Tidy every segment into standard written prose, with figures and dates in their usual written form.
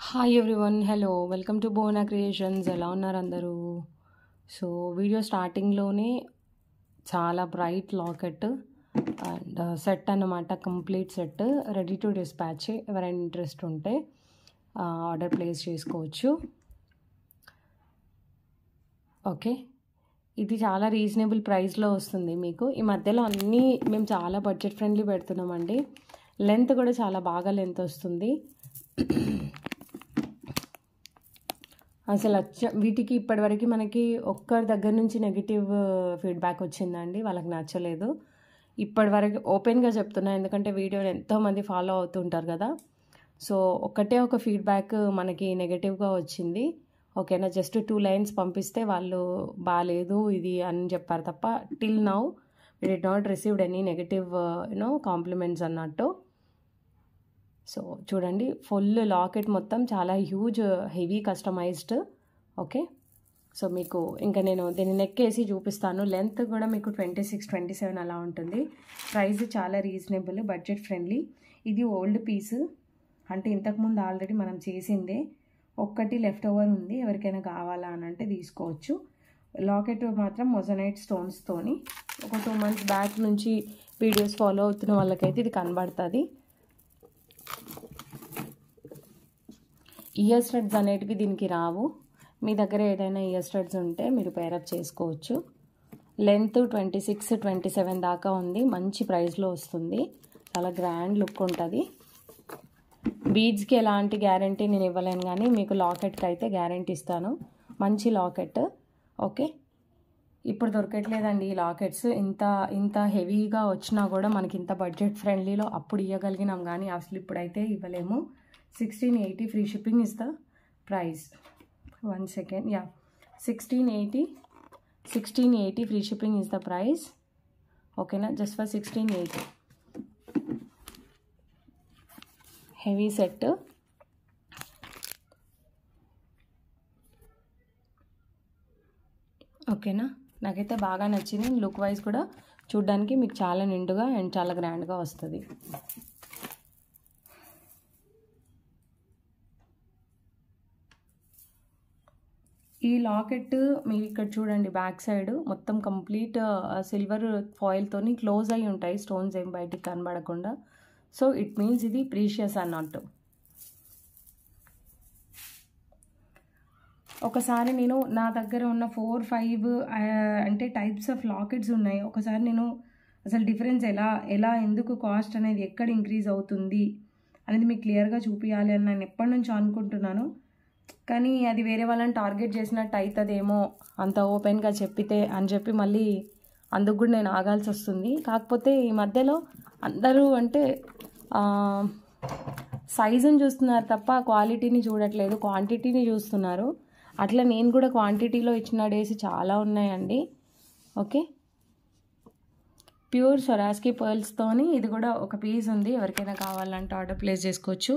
Hi everyone, hello, welcome to Bona creations. ఎలా ఉన్నారు అందరూ? సో వీడియో స్టార్టింగ్లోనే చాలా బ్రైట్ లాకెట్ అండ్ సెట్ అన్నమాట, complete set, ready to dispatch. ఎవరైనా ఇంట్రెస్ట్ ఉంటే ఆర్డర్ ప్లేస్ చేసుకోవచ్చు. ఓకే, ఇది చాలా రీజనబుల్ ప్రైస్లో వస్తుంది మీకు. ఈ మధ్యలో అన్నీ మేము చాలా బడ్జెట్ ఫ్రెండ్లీ పెడుతున్నామండి. లెంత్ కూడా చాలా బాగా లెంత్ వస్తుంది. అసలు వీటికి ఇప్పటివరకు మనకి ఒక్కరి దగ్గర నుంచి నెగిటివ్ ఫీడ్బ్యాక్ వచ్చిందండి, వాళ్ళకి నచ్చలేదు. ఇప్పటివరకు ఓపెన్గా చెప్తున్నా, ఎందుకంటే వీడియోని ఎంతోమంది ఫాలో అవుతుంటారు కదా. సో ఒకటే ఒక ఫీడ్బ్యాక్ మనకి నెగిటివ్గా వచ్చింది. ఓకేనా, జస్ట్ 2 లైన్స్ పంపిస్తే వాళ్ళు బాగాలేదు ఇది అని చెప్పారు తప్ప till now we did not received any negative compliments అన్నట్టు. సో చూడండి, ఫుల్ లాకెట్ మొత్తం చాలా huge heavy customised. Okay, so మీకు ఇంకా నేను దీన్ని నెక్ వేసి చూపిస్తాను. లెంత్ కూడా మీకు 26-27 అలా ఉంటుంది. ప్రైస్ చాలా రీజనబుల్, బడ్జెట్ ఫ్రెండ్లీ. ఇది ఓల్డ్ పీస్, అంటే ఇంతకుముందు ఆల్రెడీ మనం చేసిందే, ఒక్కటి లెఫ్ట్ ఓవర్ ఉంది. ఎవరికైనా కావాలా అని అంటే తీసుకోవచ్చు. లాకెట్ మాత్రం మొజనైట్ స్టోన్స్తోని. ఒక 2 months బ్యాక్ నుంచి వీడియోస్ ఫాలో అవుతున్న వాళ్ళకైతే ఇది కనబడుతుంది. ఇయర్ స్టడ్స్ అనేటివి దీనికి రావు. మీ దగ్గర ఏదైనా ఇయర్ స్టడ్స్ ఉంటే మీరు పేరప్ చేసుకోవచ్చు. లెంత్ 26-27 దాకా ఉంది. మంచి ప్రైస్లో వస్తుంది. చాలా గ్రాండ్ లుక్ ఉంటుంది. బీడ్స్కి ఎలాంటి గ్యారంటీ నేను ఇవ్వలేను, కానీ మీకు లాకెట్కి అయితే గ్యారంటీ ఇస్తాను. మంచి లాకెట్. ఓకే, ఇప్పుడు దొరకట్లేదండి ఈ లాకెట్స్. ఇంత హెవీగా వచ్చినా కూడా మనకి ఇంత బడ్జెట్ ఫ్రెండ్లీలో అప్పుడు ఇవ్వగలిగినాం, కానీ అసలు ఇప్పుడైతే ఇవ్వలేము. 1680 free shipping is the price. 1 second, yeah, 1680 free shipping is the price. ఓకేనా, జస్ట్ ఫర్ 1680. Heavy set. ఓకేనా, నాకైతే బాగా నచ్చింది. లుక్ వైజ్ కూడా చూడ్డానికి మీకు చాలా నిండుగా అండ్ చాలా గ్రాండ్గా వస్తుంది. ఈ లాకెట్ మీరు ఇక్కడ చూడండి, బ్యాక్ సైడ్ మొత్తం కంప్లీట్ సిల్వర్ ఫాయిల్తోని క్లోజ్ అయి ఉంటాయి, స్టోన్స్ ఏం బయటికి కనబడకుండా. సో ఇట్ మీన్స్ ఇది ప్రీషియస్ అన్నట్టు. ఒకసారి నేను నా దగ్గర ఉన్న 4-5 అంటే టైప్స్ ఆఫ్ లాకెట్స్ ఉన్నాయి. ఒకసారి నేను అసలు డిఫరెన్స్ ఎలా ఎందుకు కాస్ట్ అనేది ఎక్కడ ఇంక్రీజ్ అవుతుంది అనేది మీకు క్లియర్గా చూపించాలి అని నేను ఎప్పటి నుంచో అనుకుంటున్నాను. కానీ అది వేరే వాళ్ళని టార్గెట్ చేసినట్టు అవుతుందేమో అంత ఓపెన్గా చెప్పితే అని చెప్పి మళ్ళీ అందుకు కూడా నేను ఆగాల్సి వస్తుంది. కాకపోతే ఈ మధ్యలో అందరూ అంటే సైజుని చూస్తున్నారు తప్ప క్వాలిటీని చూడట్లేదు, క్వాంటిటీని చూస్తున్నారు. అట్లా నేను కూడా క్వాంటిటీలో ఇచ్చిన డేస్ చాలా ఉన్నాయండి. ఓకే, ప్యూర్ స్వరాజ్కి పర్ల్స్తోని ఇది కూడా ఒక పీస్ ఉంది. ఎవరికైనా కావాలంటే ఆర్డర్ ప్లేస్ చేసుకోవచ్చు.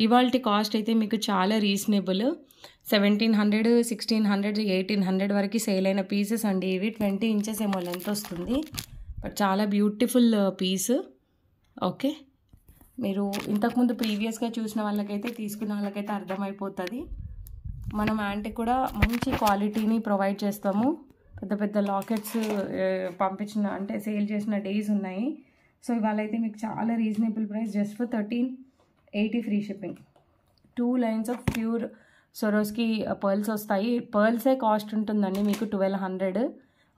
ఇవాల్టి కాస్ట్ అయితే మీకు చాలా రీజనబుల్. 1700, 1600, 1800 వరకు సేల్ అయిన పీసెస్ అండి ఇవి. 20 inches ఏమో లెంత్ వస్తుంది, బట్ చాలా బ్యూటిఫుల్ పీస్. ఓకే, మీరు ఇంతకుముందు ప్రీవియస్గా చూసిన వాళ్ళకైతే, తీసుకున్న వాళ్ళకైతే అర్థమైపోతుంది. మనం యాంటిక్ కూడా మంచి క్వాలిటీని ప్రొవైడ్ చేస్తాము. పెద్ద లాకెట్స్ పంపించిన అంటే సేల్ చేసిన డేస్ ఉన్నాయి. సో ఇవాళ అయితే మీకు చాలా reasonable price, just for 1380 free shipping. 2 lines of pure Swarovski pearls వస్తాయి. పర్ల్సే కాస్ట్ ఉంటుందండి మీకు 1200.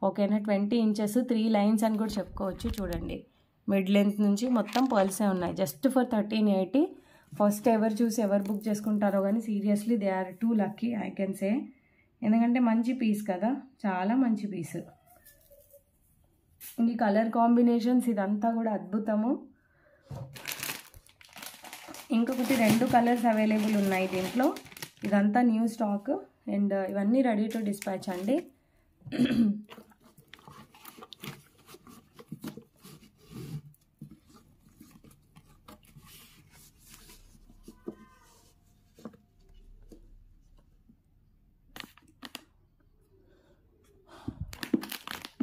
ఓకేనా, 20 inches 3 lines అని కూడా చెప్పుకోవచ్చు. చూడండి, మిడ్ లెంత్ నుంచి మొత్తం పర్ల్సే ఉన్నాయి, జస్ట్ ఫర్ 1380. ఫస్ట్ ఎవరు చూసి ఎవరు బుక్ చేసుకుంటారో కానీ seriously they are too lucky I can say. ఎందుకంటే మంచి పీస్ కదా, చాలా మంచి పీస్. ఈ కలర్ కాంబినేషన్స్ ఇదంతా కూడా అద్భుతము. ఇంకొకటి 2 కలర్స్ అవైలబుల్ ఉన్నాయి దీంట్లో. ఇదంతా న్యూ స్టాక్ అండ్ ఇవన్నీ రెడీ టు డిస్పాచ్ అండి.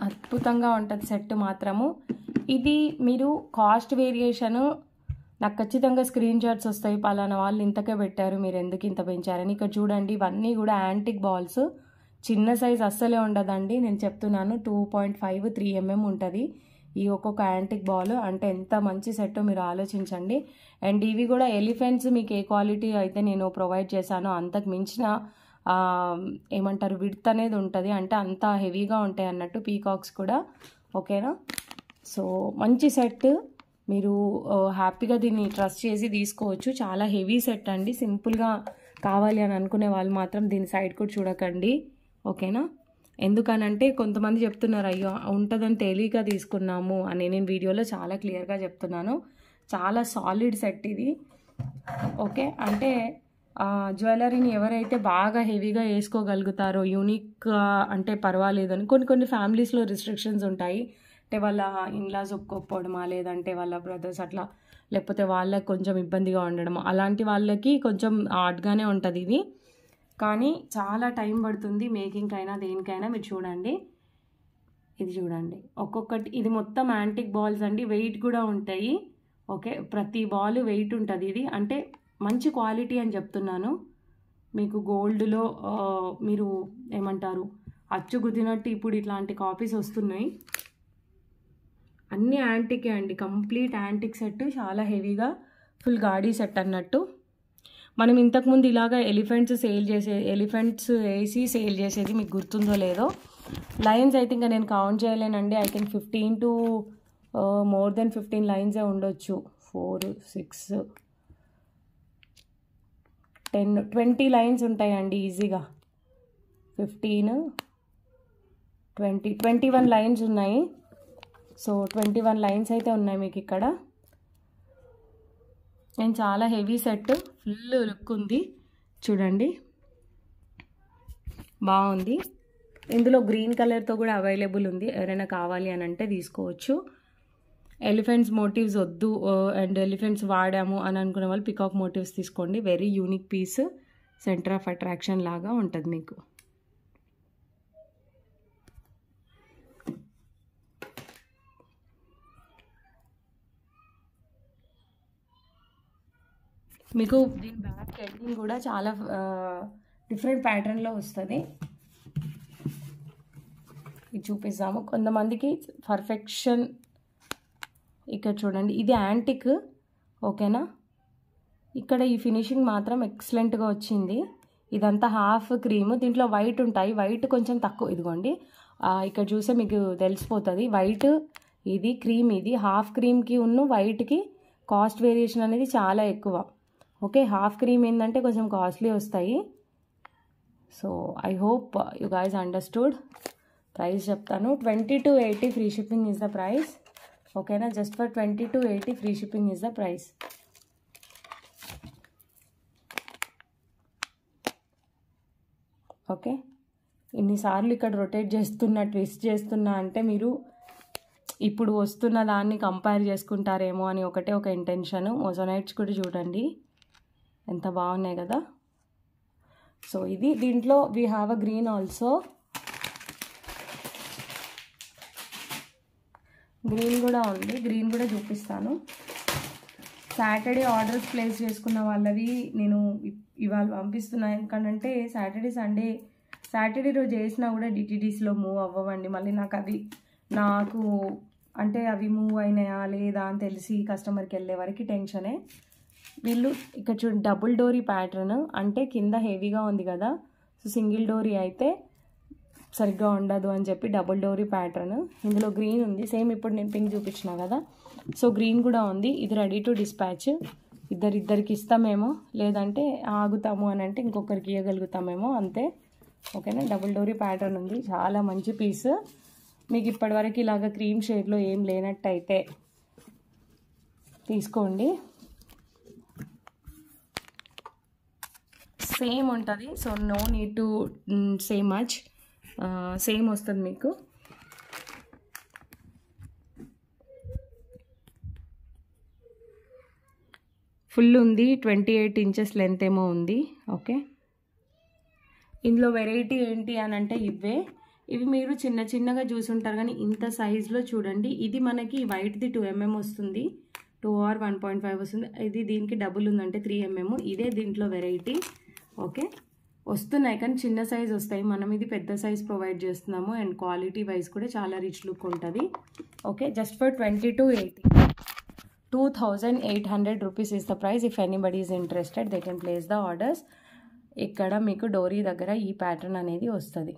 అద్భుతంగా ఉంటుంది సెట్ మాత్రము. ఇది మీరు కాస్ట్ వేరియేషను నాకు ఖచ్చితంగా స్క్రీన్ షాట్స్ వస్తాయి, పలానా వాళ్ళు ఇంతకే పెట్టారు, మీరు ఎందుకు ఇంత పెంచారని. ఇక్కడ చూడండి, ఇవన్నీ కూడా యాంటిక్ బాల్స్, చిన్న సైజ్ అస్సలే ఉండదండి. నేను చెప్తున్నాను 2.5 3 mm ఉంటుంది ఈ ఒక్కొక్క యాంటిక్ బాల్. అంటే ఎంత మంచి సెట్ మీరు ఆలోచించండి. అండ్ ఇవి కూడా ఎలిఫెంట్స్ మీకు ఏ క్వాలిటీ అయితే నేను ప్రొవైడ్ చేశానో అంతకు మించిన ఏమంటారు విడ్త్ అనేది ఉంటుంది, అంటే అంత హెవీగా ఉంటాయి అన్నట్టు పీకాక్స్ కూడా. ఓకేనా? సో మంచి సెట్, మీరు హ్యాపీగా దీన్ని ట్రస్ట్ చేసి తీసుకోవచ్చు. చాలా హెవీ సెట్ అండి. సింపుల్గా కావాలి అని అనుకునే వాళ్ళు మాత్రం దీని సైడ్ కూడా చూడకండి. ఓకేనా? ఎందుకనంటే కొంతమంది చెప్తున్నారు అయ్యో ఉంటుందని తేలిక తీసుకున్నాము అని. నేను వీడియోలో చాలా క్లియర్గా చెప్తున్నాను. చాలా సాలిడ్ సెట్ ఇది. ఓకే, అంటే జ్యువెలరీని ఎవరైతే బాగా హెవీగా వేసుకోగలుగుతారో, యూనిక్ అంటే పర్వాలేదని. కొన్ని ఫ్యామిలీస్లో రిస్ట్రిక్షన్స్ ఉంటాయి, అంటే వాళ్ళ ఇన్లాస్ ఒప్పుకోకపోవడమా, లేదంటే వాళ్ళ బ్రదర్స్ అట్లా, లేకపోతే వాళ్ళకి కొంచెం ఇబ్బందిగా ఉండడం, అలాంటి వాళ్ళకి కొంచెం హార్డ్గానే ఉంటుంది ఇది. కానీ చాలా టైం పడుతుంది మేకింగ్ అయినా దేనికైనా. మీరు చూడండి, ఇది చూడండి ఒక్కొక్కటి. ఇది మొత్తం యాంటిక్ బాల్స్ అండి, వెయిట్ కూడా ఉంటాయి. ఓకే, ప్రతి బాల్ వెయిట్ ఉంటుంది. ఇది అంటే మంచి క్వాలిటీ అని చెప్తున్నాను మీకు. గోల్డ్లో మీరు ఏమంటారు అచ్చు గుద్దినట్టు ఇప్పుడు ఇట్లాంటి కాపీస్ వస్తున్నాయి. అన్నీ యాంటికే అండి, కంప్లీట్ యాంటిక్ సెట్, చాలా హెవీగా ఫుల్ గాడీ సెట్ అన్నట్టు. మనం ఇంతకుముందు ఇలాగా ఎలిఫెంట్స్ వేసి సేల్ చేసేది మీకు గుర్తుందో లేదో. లైన్స్ అయితే ఇంకా నేను కౌంట్ చేయలేనండి. I think 15 to more than 15 లైన్సే ఉండొచ్చు. 4 6 10 20 లైన్స్ ఉంటాయండి ఈజీగా. 15 20 21 లైన్స్ ఉన్నాయి. సో 21 లైన్స్ అయితే ఉన్నాయి మీకు ఇక్కడ. అండ్ చాలా హెవీ సెట్, ఫుల్ లుక్ ఉంది చూడండి, బాగుంది. ఇందులో గ్రీన్ కలర్తో కూడా అవైలబుల్ ఉంది, ఎవరైనా కావాలి అని అంటే తీసుకోవచ్చు. ఎలిఫెంట్స్ మోటివ్స్ వద్దు అండ్ ఎలిఫెంట్స్ వాడాము అని అనుకునే వాళ్ళు పికాక్ మోటివ్స్ తీసుకోండి. Very unique piece, centre of attraction లాగా ఉంటుంది మీకు. మీకు దీని బ్యాక్ ఎండింగ్ కూడా చాలా డిఫరెంట్ ప్యాటర్న్లో వస్తుంది. ఇది చూపిస్తాము కొంతమందికి పర్ఫెక్షన్. ఇక్కడ చూడండి, ఇది యాంటిక్. ఓకేనా? ఇక్కడ ఈ ఫినిషింగ్ మాత్రం ఎక్సలెంట్గా వచ్చింది. ఇదంతా హాఫ్ క్రీమ్, దీంట్లో వైట్ ఉంటాయి, వైట్ కొంచెం తక్కువ. ఇదిగోండి ఇక్కడ చూస్తే మీకు తెలిసిపోతుంది. వైట్ ఇది, క్రీమ్ ఇది. హాఫ్ క్రీమ్కి ఉన్న వైట్కి కాస్ట్ వేరియేషన్ అనేది చాలా ఎక్కువ. ఓకే, హాఫ్ క్రీమ్ ఏంటంటే కొంచెం కాస్ట్లీ వస్తాయి. So I hope you guys understood. Price చెప్తాను, 20 to 80 free shipping is the price. ఓకేనా? Just for 20 to 80 free shipping is the price. Okay, ఇన్నిసార్లు ఇక్కడ రొటేట్ చేస్తున్నా, ట్విస్ట్ చేస్తున్నా అంటే మీరు ఇప్పుడు వస్తున్న దాన్ని కంపేర్ చేసుకుంటారేమో అని ఒకటే ఒక ఇంటెన్షన్. మొజోనైట్స్ కూడా చూడండి ఎంత బాగున్నాయి కదా. సో ఇది, దీంట్లో we have a green also. Green కూడా ఉంది, గ్రీన్ కూడా చూపిస్తాను. సాటర్డే ఆర్డర్స్ ప్లేస్ చేసుకున్న వాళ్ళవి నేను ఇవాళ పంపిస్తున్నాను. ఎందుకంటే సాటర్డే రోజు వేసినా కూడా డిటీడీస్లో మూవ్ అవ్వవండి. మళ్ళీ నాకు అంటే అవి మూవ్ అయినాయా లేదా అని తెలిసి కస్టమర్కి వెళ్ళే వరకు టెన్షనే. వీళ్ళు ఇక్కడ చూడండి, డబుల్ డోరీ ప్యాటర్న్, అంటే కింద హెవీగా ఉంది కదా. సో సింగిల్ డోరీ అయితే సరిగ్గా ఉండదు అని చెప్పి డబుల్ డోరీ ప్యాటర్న్. ఇందులో గ్రీన్ ఉంది, సేమ్ ఇప్పుడు నేను పింక్ చూపించిన కదా. సో గ్రీన్ కూడా ఉంది. ఇది రెడీ టు డిస్పాచ్. ఇద్దరికి ఇస్తామేమో, లేదంటే ఆగుతాము అని అంటే ఇంకొకరికి ఇవ్వగలుగుతామేమో, అంతే. ఓకేనా? డబుల్ డోరీ ప్యాటర్న్ ఉంది, చాలా మంచి పీస్. మీకు ఇప్పటివరకు ఇలాగ క్రీమ్ షేడ్లో ఏం లేనట్టయితే తీసుకోండి. సేమ్ ఉంటుంది, so no need to say much. Same వస్తుంది మీకు. ఫుల్ ఉంది, 28 inches లెంత్ ఏమో ఉంది. ఓకే, ఇందులో వెరైటీ ఏంటి అని అంటే ఇవి మీరు చిన్నగా చూసుంటారు కానీ ఇంత సైజులో చూడండి. ఇది మనకి వైట్ది 2 mm వస్తుంది. 2 or 1.5 వస్తుంది. ఇది దీనికి డబుల్ ఉందంటే 3 mm. ఇదే దీంట్లో వెరైటీ. ఓకే, వస్తున్నాయి కానీ చిన్న సైజ్ వస్తాయి. మనం ఇది పెద్ద సైజ్ ప్రొవైడ్ చేస్తున్నాము అండ్ క్వాలిటీ వైజ్ కూడా చాలా రిచ్ లుక్ ఉంటుంది. Okay, just for 2280. 2800 rupees is the price. If anybody is interested, they can place the orders. ఇక్కడ మీకు డోరీ దగ్గర ఈ ప్యాటర్న్ అనేది వస్తుంది.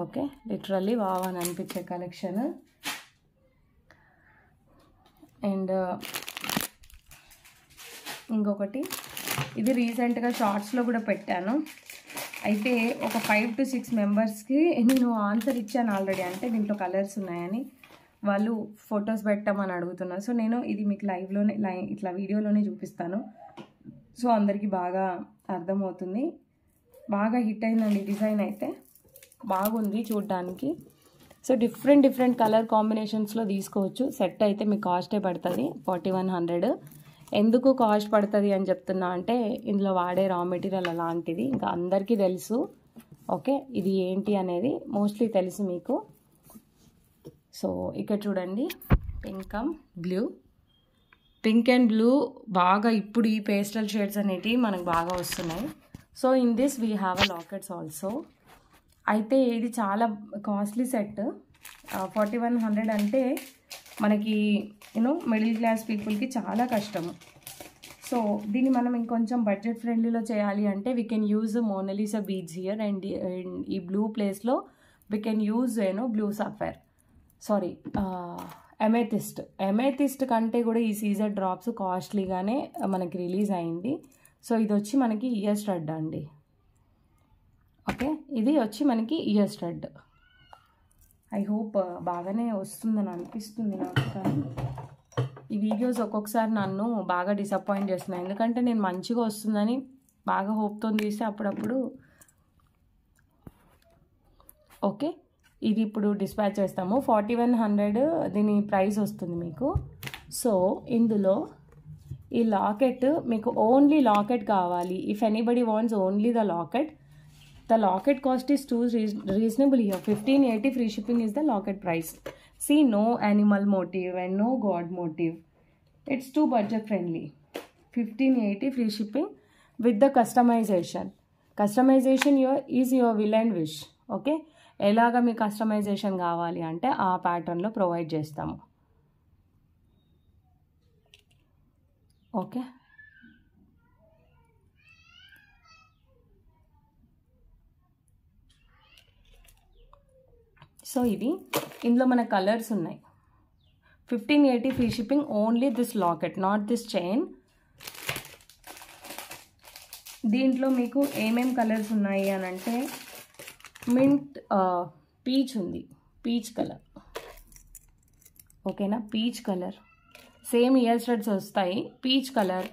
ఓకే, లిటరల్లీ వావ్ అని అనిపించే కలెక్షన్. అండ్ ఇంకొకటి, ఇది రీసెంట్గా షార్ట్స్లో కూడా పెట్టాను. అయితే ఒక 5 to 6 మెంబర్స్కి నేను ఆన్సర్ ఇచ్చాను ఆల్రెడీ. అంటే దీంట్లో కలర్స్ ఉన్నాయని వాళ్ళు ఫొటోస్ పెట్టమని అడుగుతున్నారు. సో నేను ఇది మీకు లైవ్లోనే ఇట్లా వీడియోలోనే చూపిస్తాను. సో అందరికీ బాగా అర్థమవుతుంది. బాగా హిట్ అయిందండి డిజైన్, అయితే బాగుంది చూడ్డానికి. సో డిఫరెంట్ కలర్ కాంబినేషన్స్లో తీసుకోవచ్చు. సెట్ అయితే మీకు కాస్టే పడుతుంది 4100. ఎందుకు కాస్ట్ పడుతుంది అని చెప్తున్నా అంటే ఇందులో వాడే రా మెటీరియల్ అలాంటిది, ఇంకా అందరికీ తెలుసు. ఓకే, ఇది ఏంటి అనేది మోస్ట్లీ తెలుసు మీకు. సో ఇక్కడ చూడండి, పింక్ అండ్ బ్లూ బాగా ఇప్పుడు ఈ పేస్టల్ షేడ్స్ అనేటివి మనకు బాగా వస్తున్నాయి. So in this we have a lockets also. అయితే ఇది చాలా కాస్ట్లీ సెట్. 4100 అంటే మనకి మిడిల్ క్లాస్ పీపుల్కి చాలా కష్టము. సో దీన్ని మనం ఇంకొంచెం బడ్జెట్ ఫ్రెండ్లీలో చేయాలి అంటే we can use Monalisa beads here. And ఈ బ్లూ ప్లేస్లో we can use blue sapphire, sorry amethyst కంటే కూడా ఈ సీజర్ డ్రాప్స్ కాస్ట్లీగానే మనకి రిలీజ్ అయింది. సో ఇది వచ్చి మనకి ఇయర్ స్టడ్ అండి. ఓకే, ఇది వచ్చి మనకి ఇయర్ స్టడ్. ఐ హోప్ బాగానే వస్తుందని అనిపిస్తుంది నాకు. కానీ ఈ వీడియోస్ ఒక్కొక్కసారి నన్ను బాగా డిసప్పాయింట్ చేస్తున్నాయి. ఎందుకంటే నేను మంచిగా వస్తుందని బాగా హోప్తో తీస్తే అప్పుడప్పుడు. ఓకే, ఇది ఇప్పుడు డిస్పాచ్ చేస్తాము. 4100 దీని ప్రైస్ వస్తుంది మీకు. సో ఇందులో ఈ లాకెట్ మీకు ఓన్లీ లాకెట్ కావాలి. If anybody wants only the locket, the locket cost is too reasonable here. 1580 free shipping is the locket price. See, no animal motive and no god motive. It's too budget friendly. 1580 free shipping with the customization. Customization is your will and wish. Okay, ఎలాగా మీ customization కావాలి అంటే ఆ ప్యాటర్న్లో provide చేస్తాము. Okay, so ఇది ఇందులో మన colours ఉన్నాయి. 1580 free shipping, only this locket, not this chain. దీంట్లో మీకు ఏమేం కలర్స్ ఉన్నాయి అని అంటే మింట్, పీచ్ ఉంది, పీచ్ కలర్. ఓకేనా, peach colour. Same ear studs వస్తాయి, peach colour.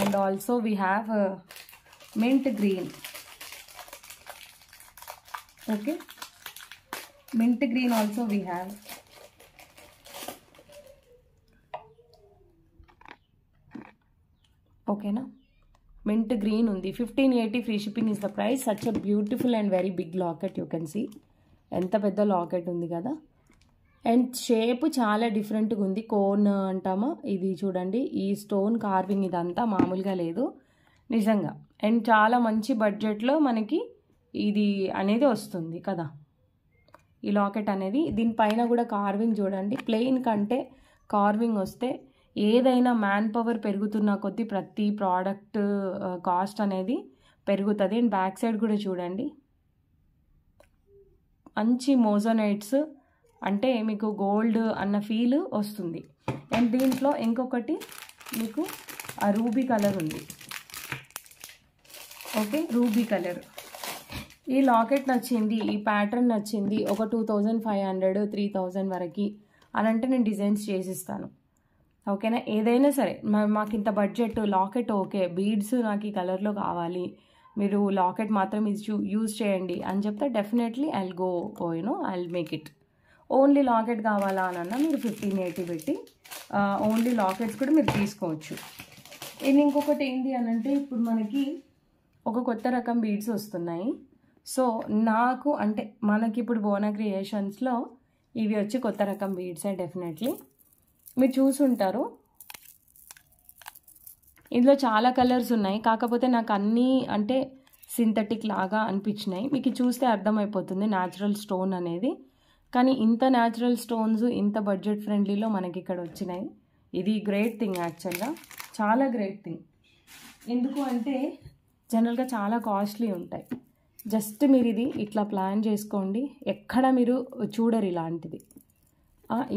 And also we have mint green. Okay, mint green also we have. Okay na, mint green undi. 1580 free shipping is the price. Such a beautiful and very big locket, you can see. enta pedda locket undi kada. And shape chaala different ga undi. Cone antama, idi chudandi, ee stone carving idantha maamuluga ledu nijanga. And chaala manchi budget lo manaki ఇది అనేది వస్తుంది కదా ఈ locket అనేది. దీనిపైన కూడా carving చూడండి. Plain కంటే కార్వింగ్ వస్తే ఏదైనా మ్యాన్ పవర్ పెరుగుతున్న కొద్దీ ప్రతి ప్రోడక్ట్ కాస్ట్ అనేది పెరుగుతుంది. అండ్ బ్యాక్ సైడ్ కూడా చూడండి, మంచి మోజోనైట్స్ అంటే మీకు గోల్డ్ అన్న ఫీల్ వస్తుంది. అండ్ దీంట్లో ఇంకొకటి మీకు ఆ రూబీ కలర్ ఉంది. Okay, ruby colour. ఈ లాకెట్ నచ్చింది, ఈ ప్యాటర్న్ నచ్చింది, ఒక 2500 3000 వరకు అని అంటే నేను డిజైన్స్ చేసిస్తాను. ఓకేనా, ఏదైనా సరే మాకు ఇంత బడ్జెట్, లాకెట్ ఓకే, బీడ్స్ నాకు ఈ కలర్లో కావాలి, మీరు లాకెట్ మాత్రం ఇది యూజ్ చేయండి అని చెప్తే definitely I will go I will make it. Only locket కావాలా అని మీరు 1580 పెట్టి ఓన్లీ లాకెట్స్ కూడా మీరు తీసుకోవచ్చు. ఇది ఇంకొకటి ఏంటి అని అంటే ఇప్పుడు మనకి ఒక కొత్త రకం బీడ్స్ వస్తున్నాయి. సో నాకు అంటే మనకి ఇప్పుడు బోనా క్రియేషన్స్లో ఇవి వచ్చి కొత్త రకం బీడ్సే డెఫినెట్లీ. మీరు చూసుంటారు, ఇందులో చాలా కలర్స్ ఉన్నాయి. కాకపోతే నాకు అన్నీ అంటే సింథటిక్ లాగా అనిపించినాయి. మీకు చూస్తే అర్థమైపోతుంది న్యాచురల్ స్టోన్ అనేది. కానీ ఇంత న్యాచురల్ స్టోన్స్ ఇంత బడ్జెట్ ఫ్రెండ్లీలో మనకి ఇక్కడ వచ్చినాయి. ఇది గ్రేట్ థింగ్ యాక్చువల్గా, చాలా గ్రేట్ థింగ్. ఎందుకు అంటే జనరల్గా చాలా కాస్ట్లీ ఉంటాయి. జస్ట్ మీరు ఇది ఇట్లా ప్లాన్ చేసుకోండి, ఎక్కడ మీరు చూడరు ఇలాంటిది.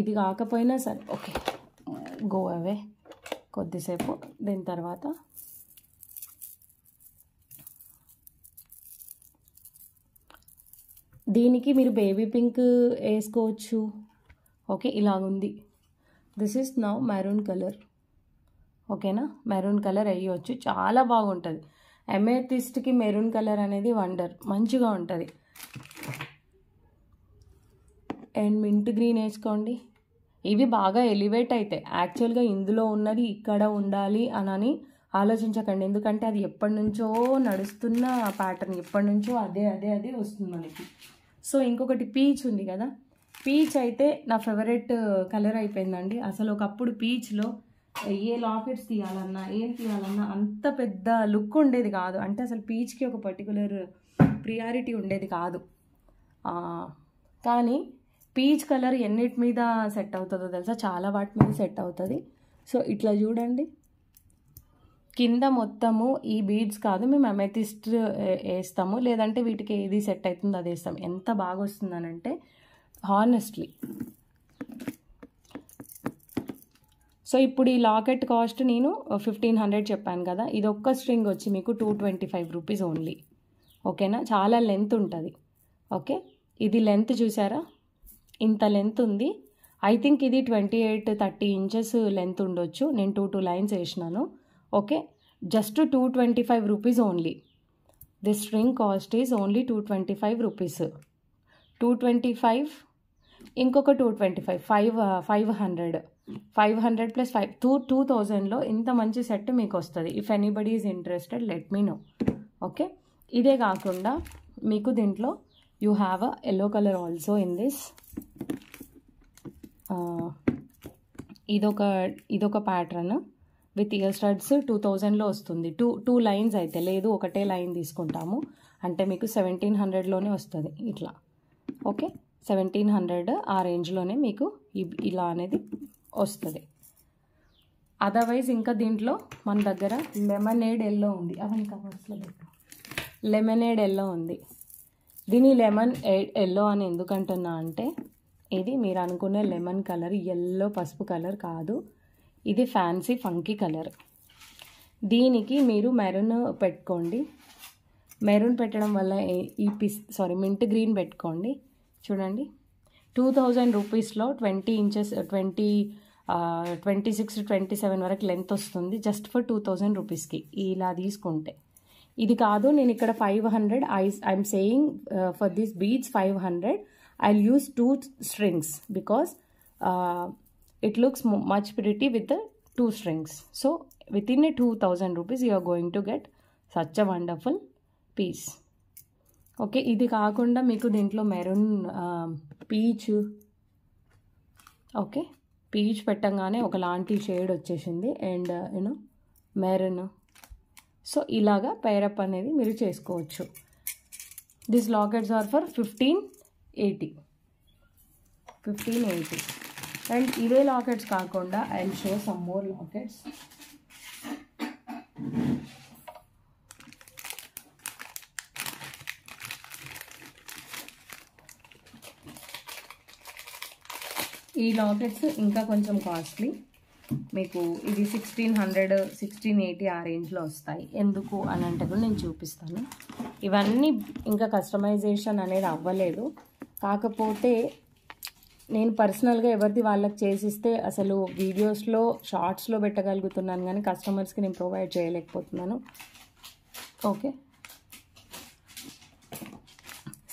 ఇది కాకపోయినా సరే ఓకే, గో అవే కొద్దిసేపు. దీని తర్వాత దీనికి మీరు బేబీ పింక్ వేసుకోవచ్చు. ఓకే, ఇలాగుంది. This is now maroon colour. ఓకేనా, మెరూన్ కలర్ వేయవచ్చు, చాలా బాగుంటుంది. అమెథిస్ట్కి మెరూన్ కలర్ అనేది వండర్, మంచిగా ఉంటుంది. అండ్ మింట్ గ్రీన్ వేసుకోండి. ఇవి బాగా ఎలివేట్ అవుతాయి. యాక్చువల్గా ఇందులో ఉన్నది ఇక్కడ ఉండాలి అని ఆలోచించకండి, ఎందుకంటే అది ఎప్పటి నుంచో నడుస్తున్న ప్యాటర్న్, ఎప్పటి నుంచో అదే అదే అదే వస్తుంది మనకి. సో ఇంకొకటి పీచ్ ఉంది కదా, పీచ్ అయితే నా ఫేవరెట్ కలర్ అయిపోయిందండి. అసలు ఒకప్పుడు పీచ్లో ఏ లాకెట్స్ తీయాలన్నా ఏం తీయాలన్నా అంత పెద్ద లుక్ ఉండేది కాదు. అంటే అసలు పీచ్కి ఒక పర్టికులర్ ప్రియారిటీ ఉండేది కాదు. కానీ పీచ్ కలర్ ఎన్నిటి మీద సెట్ అవుతుందో తెలుసా, చాలా వాటి మీద సెట్ అవుతుంది. సో ఇట్లా చూడండి, కింద మొత్తము ఈ బీడ్స్ కాదు, మేము అమెథిస్ట్ వేస్తాము, లేదంటే వీటికి ఏది సెట్ అవుతుందో అది వేస్తాం. ఎంత బాగా వస్తుందనంటే హానెస్ట్లీ. సో ఇప్పుడు ఈ లాకెట్ కాస్ట్ నేను 1500 చెప్పాను కదా, ఇది ఒక్క స్ట్రింగ్ వచ్చి మీకు 225 రూపీస్ ఓన్లీ. ఓకేనా, చాలా లెంత్ ఉంటుంది. ఓకే, ఇది లెంత్ చూసారా, ఇంత లెంత్ ఉంది. ఐ థింక్ ఇది 28-30 ఇంచెస్ లెంత్ ఉండొచ్చు. నేను 2 లైన్స్ వేసినాను. Okay, just 225 rupees only. This string cost is only 225 rupees. 225 ఇంకొక 225, 500 ప్లస్ 2000లో ఇంత మంచి సెట్ మీకు వస్తుంది. If anybody is interested let me know. Okay, ఇదే కాకుండా మీకు దీంట్లో you have a yellow colour also in this. ఇదొక ప్యాటర్న్ విత్ ఇయర్ స్టడ్స్ 2000లో వస్తుంది. టూ లైన్స్ అయితే లేదు, ఒకటే లైన్ తీసుకుంటాము అంటే మీకు 1700లోనే వస్తుంది ఇట్లా. ఓకే, 1700 ఆ రేంజ్లోనే మీకు ఇలా అనేది వస్తుంది. అదర్వైజ్ ఇంకా దీంట్లో మన దగ్గర లెమనేడ్ ఎల్లో ఉంది. అవన్నీ కవర్స్లో పెట్టు. లెమనేడ్ ఎల్లో ఉంది. దీని లెమన్ ఎల్లో అని ఎందుకంటున్నా అంటే ఇది మీరు అనుకునే లెమన్ కలర్, ఎల్లో పసుపు కలర్ కాదు, ఇది ఫ్యాన్సీ ఫంకీ కలర్. దీనికి మీరు మెరూన్ పెట్టుకోండి. మెరూన్ పెట్టడం వల్ల మింట్ గ్రీన్ పెట్టుకోండి. చూడండి, 2000 రూపీస్లో 20 ఇంచెస్ 26-27 వరకు లెంత్ వస్తుంది జస్ట్ ఫర్ 2000 రూపీస్కి. ఇలా తీసుకుంటే ఇది కాదు, నేను ఇక్కడ 500 I'm saying for this beads 500. I'll use 2 strings because it looks much pretty with the 2 strings. So within a 2000 rupees you are going to get such a wonderful piece. Okay, ఇది కాకుండా మీకు దీంట్లో మెరూన్, పీచ్, ఓకే పీచ్ పెట్టంగానే ఒకలాంటి shade వచ్చేసింది and you know maroon. So ఇలాగా pair up అనేది మీరు చేసుకోవచ్చు. This lockets are for 1580. And ఇవే లాకెట్స్ కాకుండా I will show some more lockets. ఈ లాకెట్స్ ఇంకా కొంచెం కాస్ట్లీ, మీకు ఇది 1600, 1680 ఆ రేంజ్లో వస్తాయి. ఎందుకు అని అంటే కూడా నేను చూపిస్తాను. ఇవన్నీ ఇంకా కస్టమైజేషన్ అనేది అవ్వలేదు. కాకపోతే నేను పర్సనల్గా ఎవరిది వాళ్ళకి చేసిస్తే అసలు వీడియోస్లో షార్ట్స్లో పెట్టగలుగుతున్నాను, కానీ కస్టమర్స్కి నేను ప్రొవైడ్ చేయలేకపోతున్నాను. Okay,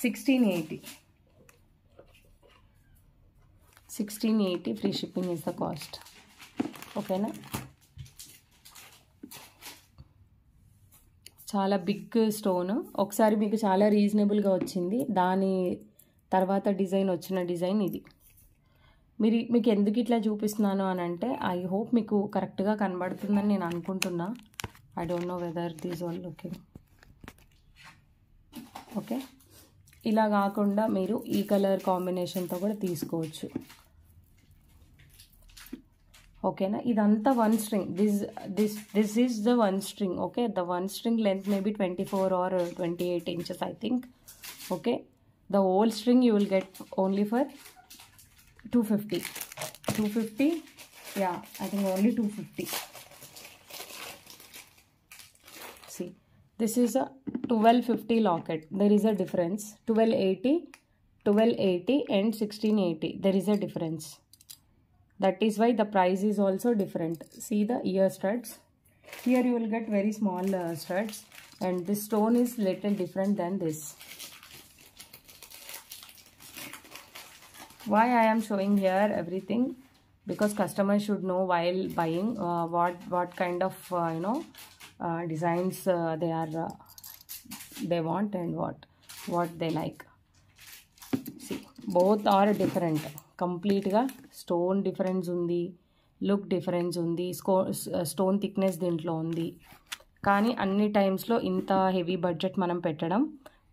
1680 free shipping is the cost. ఓకేనా, చాలా బిగ్ స్టోన్. ఒకసారి మీకు చాలా రీజనబుల్గా వచ్చింది, దాని తర్వాత డిజైన్ వచ్చిన డిజైన్ ఇది. మీకు ఎందుకు ఇట్లా చూపిస్తున్నాను అని అంటే ఐ హోప్ మీకు కరెక్ట్గా కనబడుతుందని నేను అనుకుంటున్నా. I don't know whether these all looking okay. ఇలా కాకుండా మీరు ఈ కలర్ కాంబినేషన్తో కూడా తీసుకోవచ్చు ఓకేనా. ఇదంతా 1 string. This is the 1 string. Okay, the 1 string length may be 24 or 28 inches I think. Okay, the whole string you will get only for 250. Yeah, I think only 250. See, this is a 1250 locket. There is a difference. 1280 and 1680. There is a difference. That is why the price is also different. See the ear studs. Here you will get very small studs, and this stone is little different than this. Why I am showing here everything? Because customers should know while buying what kind of designs they want and what they like. See, both are different. కంప్లీట్గా stone difference ఉంది, look difference ఉంది, stone thickness దీంట్లో ఉంది. కానీ అన్ని టైమ్స్లో ఇంత heavy budget మనం పెట్టడం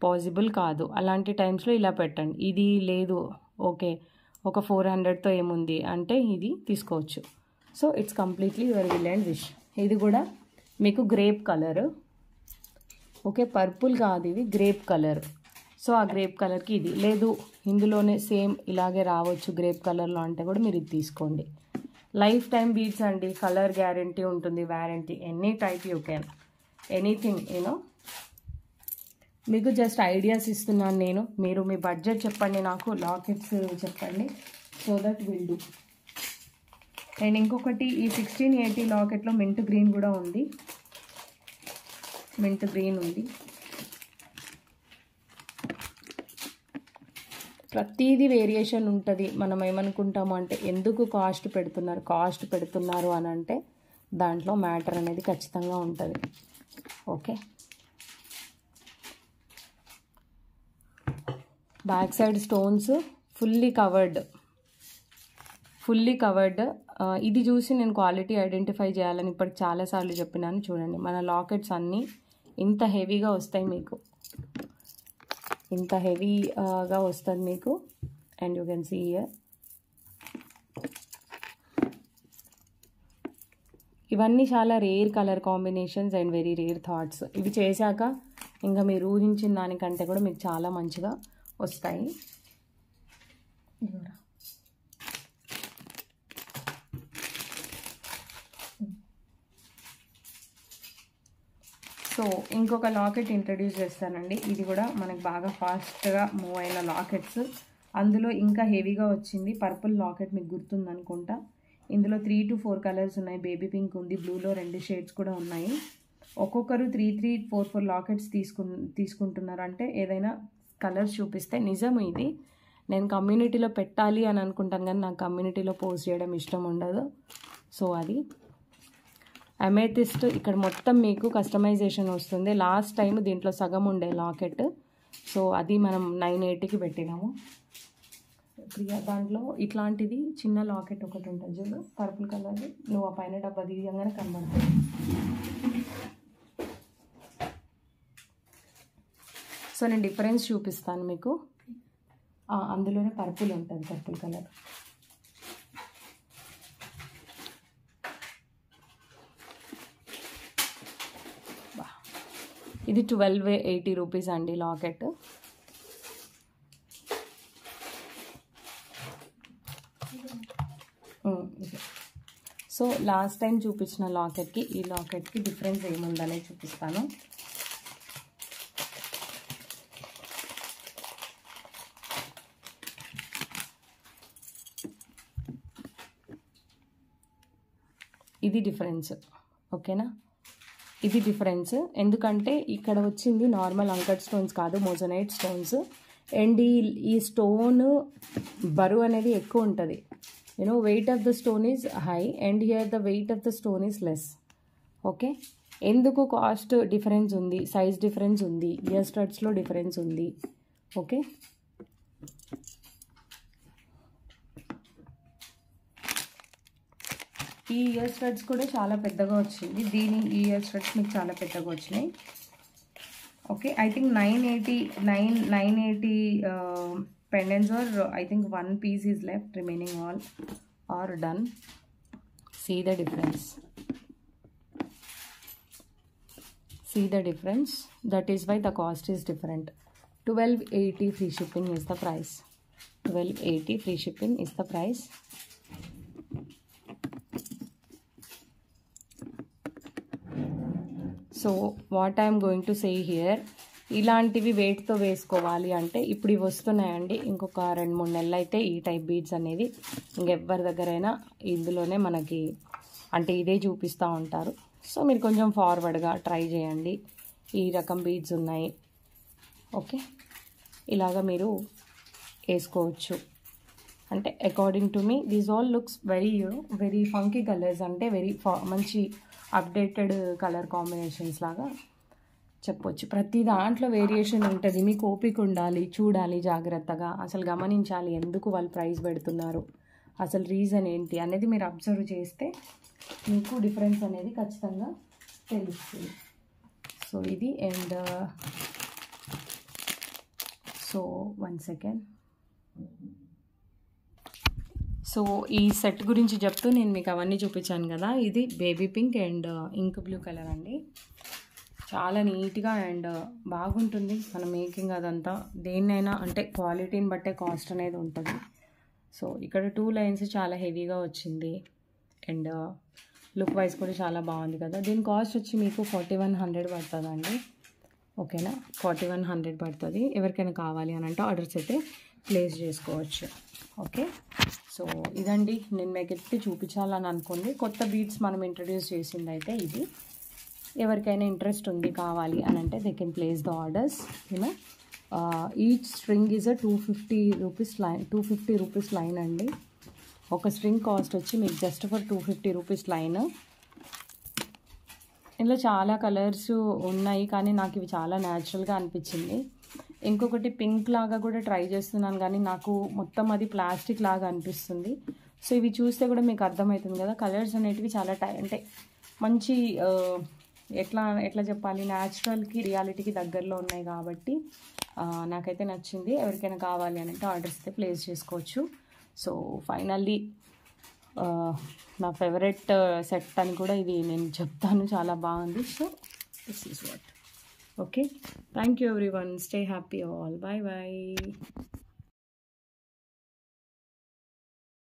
పాసిబుల్ కాదు. అలాంటి టైమ్స్లో ఇలా పెట్టండి. ఇది లేదు ఓకే ఒక 400తో ఏముంది అంటే ఇది తీసుకోవచ్చు. So it's completely your will and wish. ఇది కూడా మీకు గ్రేప్ కలర్ ఓకే, పర్పుల్ కాదు ఇది గ్రేప్ కలర్. సో ఆ గ్రేప్ కలర్కి ఇది లేదు, ఇందులోనే సేమ్ ఇలాగే రావచ్చు గ్రేప్ కలర్లో అంటే కూడా మీరు ఇది తీసుకోండి. లైఫ్ టైం బీడ్స్ అండి, కలర్ గ్యారంటీ ఉంటుంది, warranty, any type you can, anything you know. మీకు జస్ట్ ఐడియాస్ ఇస్తున్నాను నేను. మీరు మీ బడ్జెట్ చెప్పండి, నాకు లాకెట్స్ చెప్పండి, so that will do. And ఇంకొకటి ఈ 1680 లాకెట్లో మింట్ గ్రీన్ కూడా ఉంది, మింట్ గ్రీన్ ఉంది. ప్రతిదీ వేరియేషన్ ఉంటుంది. మనం ఏమనుకుంటాము అంటే ఎందుకు కాస్ట్ పెడుతున్నారు అని అంటే దాంట్లో మ్యాటర్ అనేది ఖచ్చితంగా ఉంటుంది okay. Back side stones fully covered. ఇది చూసి నేను క్వాలిటీ ఐడెంటిఫై చేయాలని ఇప్పటికి చాలాసార్లు చెప్పినాను. చూడండి మన లాకెట్స్ అన్నీ ఇంత హెవీగా వస్తాయి మీకు, ఇంత హెవీగా వస్తుంది మీకు. And you can see here ఇవన్నీ చాలా rare colour combinations and very rare thoughts. ఇవి చేశాక ఇంకా మీరు ఊహించిన దానికంటే కూడా మీకు చాలా మంచిగా వస్తాయి. సో ఇంకొక లాకెట్ ఇంట్రడ్యూస్ చేస్తానండి. ఇది కూడా మనకు బాగా ఫాస్ట్గా మూవ్ అయిన లాకెట్స్. అందులో ఇంకా హెవీగా వచ్చింది పర్పుల్ లాకెట్, మీకు గుర్తుందనుకుంటా. ఇందులో 3 to 4 కలర్స్ ఉన్నాయి. బేబీ పింక్ ఉంది, బ్లూలో 2 షేడ్స్ కూడా ఉన్నాయి. ఒక్కొక్కరు 3 4 లాకెట్స్ తీసుకుంటున్నారు. అంటే ఏదైనా కలర్స్ చూపిస్తే నిజం ఇది. నేను కమ్యూనిటీలో పెట్టాలి అని అనుకుంటాను కానీ నాకు కమ్యూనిటీలో పోస్ట్ చేయడం ఇష్టం ఉండదు. సో అది అమెథిస్ట్ ఇక్కడ మొత్తం మీకు కస్టమైజేషన్ వస్తుంది. లాస్ట్ టైం దీంట్లో సగం ఉండే లాకెట్, సో అది మనం 980కి పెట్టినాము. దాంట్లో ఇట్లాంటిది చిన్న లాకెట్ ఒకటి ఉంటుంది చూడు, పర్పుల్ కలర్ది. నువ్వు ఆ పైన డబ్బా దిగంగానే కనబడుతుంది. సో నేను డిఫరెన్స్ చూపిస్తాను మీకు. అందులోనే పర్పుల్ ఉంటుంది, పర్పుల్ కలర్. ఇది 1280 రూపీస్ అండి లాకెట్. సో లాస్ట్ టైం చూపించిన లాకెట్కి ఈ లాకెట్కి డిఫరెన్స్ ఏముందనేది చూపిస్తాను. ఇది డిఫరెన్స్ ఓకేనా. ఇది డిఫరెన్స్ ఎందుకంటే ఇక్కడ వచ్చింది నార్మల్ అంకట్ స్టోన్స్ కాదు, మోజనైట్ స్టోన్స్. అండ్ ఈ స్టోన్ బరువు అనేది ఎక్కువ ఉంటుంది. You know weight of the stone is high and here the weight of the stone is less. Okay, ఎందుకు కాస్ట్ డిఫరెన్స్ ఉంది, సైజ్ డిఫరెన్స్ ఉంది, ఇయర్ స్టడ్స్లో డిఫరెన్స్ ఉంది. ఓకే, ఈ ఇయర్ స్టడ్స్ కూడా చాలా పెద్దగా వచ్చింది. ఈ ఇయర్ స్టడ్స్ మీకు చాలా పెద్దగా వచ్చినాయి. Okay, I think 980 pendants, or I think one piece is left, remaining all are done. See the difference. See the difference. That is why the cost is different. 1280 free shipping is the price. 1280 free shipping is the price. So what I'm going to say here, ఇలాంటివి వెయిట్తో వేసుకోవాలి అంటే ఇప్పుడు ఇవి వస్తున్నాయండి. ఇంకొక 2-3 నెలలు అయితే ఈ టైప్ బీడ్స్ అనేది ఇంకెవ్వరి దగ్గరైనా ఇందులోనే మనకి అంటే ఇదే చూపిస్తూ ఉంటారు. సో మీరు కొంచెం ఫార్వర్డ్గా ట్రై చేయండి. ఈ రకం బీడ్స్ ఉన్నాయి. ఓకే, ఇలాగ మీరు వేసుకోవచ్చు. అంటే according to me these all looks very funky colours, అంటే మంచి అప్డేటెడ్ కలర్ కాంబినేషన్స్ లాగా చెప్పొచ్చు. ప్రతి దాంట్లో వేరియేషన్ ఉంటుంది. మీకు ఓపిక ఉండాలి, చూడాలి జాగ్రత్తగా, అసలు గమనించాలి ఎందుకు వాళ్ళు ప్రైస్ పెడుతున్నారు, అసలు రీజన్ ఏంటి అనేది మీరు అబ్జర్వ్ చేస్తే మీకు డిఫరెన్స్ అనేది ఖచ్చితంగా తెలుస్తుంది. సో ఇది అండ్ సో 1 సెకండ్. సో ఈ సెట్ గురించి చెప్తూ నేను మీకు అవన్నీ చూపించాను కదా. ఇది baby pink and ink blue colour అండి. చాలా నీట్గా అండ్ బాగుంటుంది మన మేకింగ్ అదంతా. దేన్నైనా అంటే క్వాలిటీని బట్టే కాస్ట్ అనేది ఉంటుంది. సో ఇక్కడ 2 లైన్స్ చాలా హెవీగా వచ్చింది అండ్ లుక్ వైజ్ కూడా చాలా బాగుంది కదా. దీని కాస్ట్ వచ్చి మీకు 4100 పడుతుందండి. ఓకేనా, 4100 పడుతుంది. ఎవరికైనా కావాలి అని అంటే ఆర్డర్స్ అయితే ప్లేస్ చేసుకోవచ్చు. ఓకే, సో ఇదండి నేను మీకు ఎత్తి చూపించాలని అనుకుంది. కొత్త బీడ్స్ మనం ఇంట్రడ్యూస్ చేసింది అయితే ఇది. ఎవరికైనా ఇంట్రెస్ట్ ఉంది కావాలి అని అంటే they can place the orders. You know each string is a 250 rupees line. 250 rupees line అండి. ఒక స్ట్రింగ్ కాస్ట్ వచ్చి మీకు జస్ట్ ఫర్ 250 రూపీస్ లైన్. ఇందులో చాలా కలర్స్ ఉన్నాయి కానీ నాకు ఇవి చాలా న్యాచురల్గా అనిపించింది. ఇంకొకటి పింక్ లాగా కూడా ట్రై చేస్తున్నాను కానీ నాకు మొత్తం అది ప్లాస్టిక్ లాగా అనిపిస్తుంది. సో ఇవి చూస్తే కూడా మీకు అర్థమవుతుంది కదా, కలర్స్ అనేటివి చాలా అంటే మంచి ఎట్లా చెప్పాలి, న్యాచురల్కి రియాలిటీకి దగ్గరలో ఉన్నాయి కాబట్టి నాకైతే నచ్చింది. ఎవరికైనా కావాలి అని అంటే ఆర్డర్స్ అయితే ప్లేస్ చేసుకోవచ్చు. సో ఫైనల్లీ నా ఫేవరెట్ సెట్ అని కూడా ఇది నేను చెప్తాను, చాలా బాగుంది. So this is what. Okay, thank you everyone, stay happy all, bye bye.